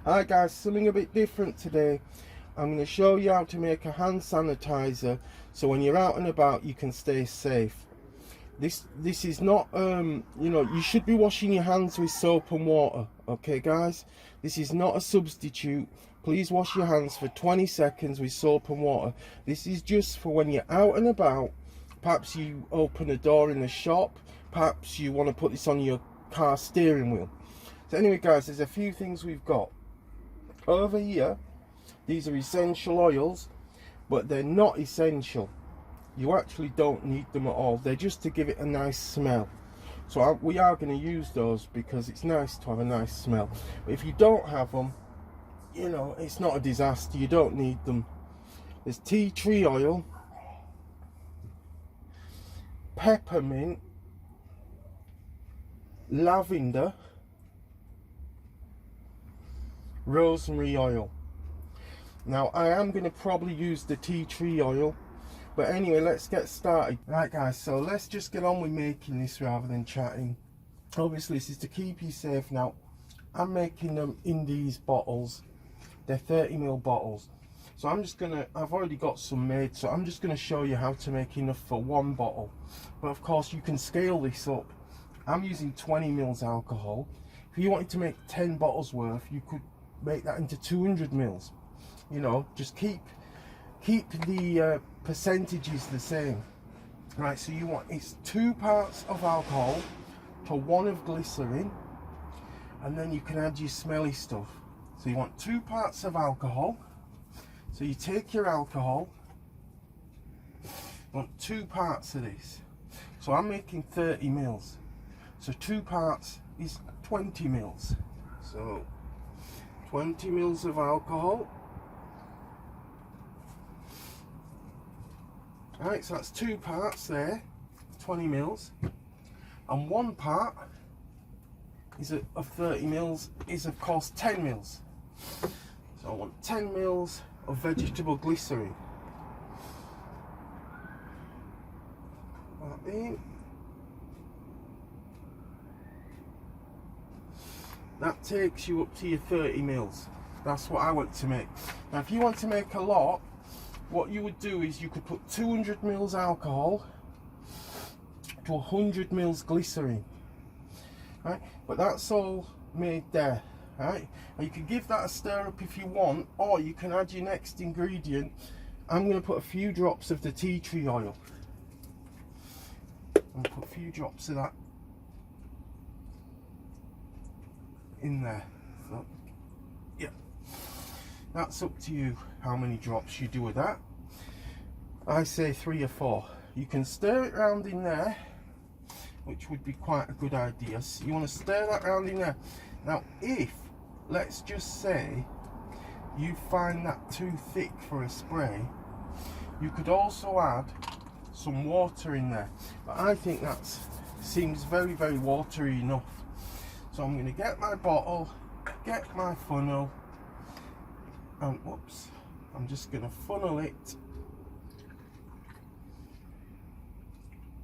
Hi guys, something a bit different today. I'm going to show you how to make a hand sanitizer so when you're out and about you can stay safe. This is not you should be washing your hands with soap and water, okay guys? This is not a substitute. Please wash your hands for 20 seconds with soap and water. This is just for when you're out and about. Perhaps you open a door in a shop, perhaps you want to put this on your car steering wheel. So anyway guys, there's a few things we've got over here. These are essential oils, but they're not essential. You actually don't need them at all. They're just to give it a nice smell. So we are going to use those because it's nice to have a nice smell. But if you don't have them, you know, it's not a disaster. You don't need them. There's tea tree oil, peppermint, lavender, rosemary oil. Now I am going to probably use the tea tree oil, but anyway, let's get started. Right guys, so let's just get on with making this rather than chatting. Obviously this is to keep you safe. Now I'm making them in these bottles. They're 30ml bottles, so I've already got some made, so I'm just going to show you how to make enough for one bottle. But of course you can scale this up. I'm using 20 mils alcohol. If you wanted to make 10 bottles worth, you could make that into 200 mils. You know, just keep the percentages the same. Right, so it's 2 parts of alcohol to 1 of glycerine, and then you can add your smelly stuff. So you want 2 parts of alcohol. So you take your alcohol, you want 2 parts of this. So I'm making 30 mils. So 2 parts is 20 mils. So 20 mils of alcohol. Alright, so that's 2 parts there, 20 mils. And 1 part of 30 mils is of course 10 mils. So I want 10 mils of vegetable glycerine. That in. That takes you up to your 30 mils. That's what I want to make. Now if you want to make a lot, what you would do is you could put 200 mils alcohol to 100 mils glycerine. Right? But that's all made there. Right? And you can give that a stir up if you want, or you can add your next ingredient. I'm going to put a few drops of the tea tree oil. I'll put a few drops of that in there. So, yeah, that's up to you how many drops you do with that. I say 3 or 4. You can stir it around in there, which would be quite a good idea. So you want to stir that around in there. Now if, let's just say, you find that too thick for a spray, you could also add some water in there, but I think that seems very, very watery enough. So I'm going to get my bottle, get my funnel, and whoops, I'm just going to funnel it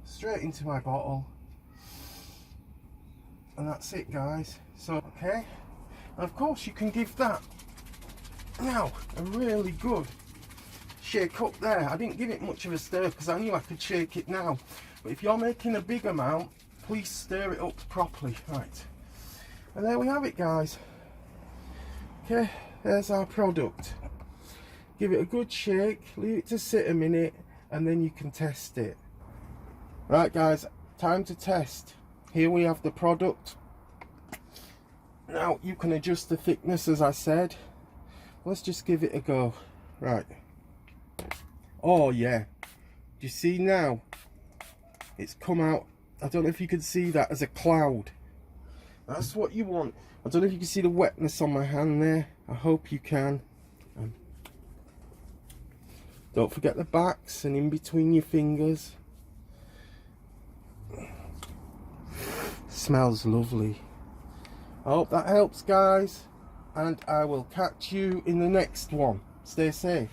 straight into my bottle, and that's it guys. So okay, and of course you can give that now a really good shake up there. I didn't give it much of a stir because I knew I could shake it now, but if you're making a big amount, please stir it up properly. Right, and there we have it guys. Okay, there's our product. Give it a good shake, leave it to sit a minute, and then you can test it. Right guys, time to test. Here we have the product. Now you can adjust the thickness as I said. Let's just give it a go. Right. Oh yeah. Do you see now? It's come out. I don't know if you can see that as a cloud. That's what you want. I don't know if you can see the wetness on my hand there. I hope you can. Don't forget the backs and in between your fingers. Smells lovely. I hope that helps guys, and I will catch you in the next one. Stay safe.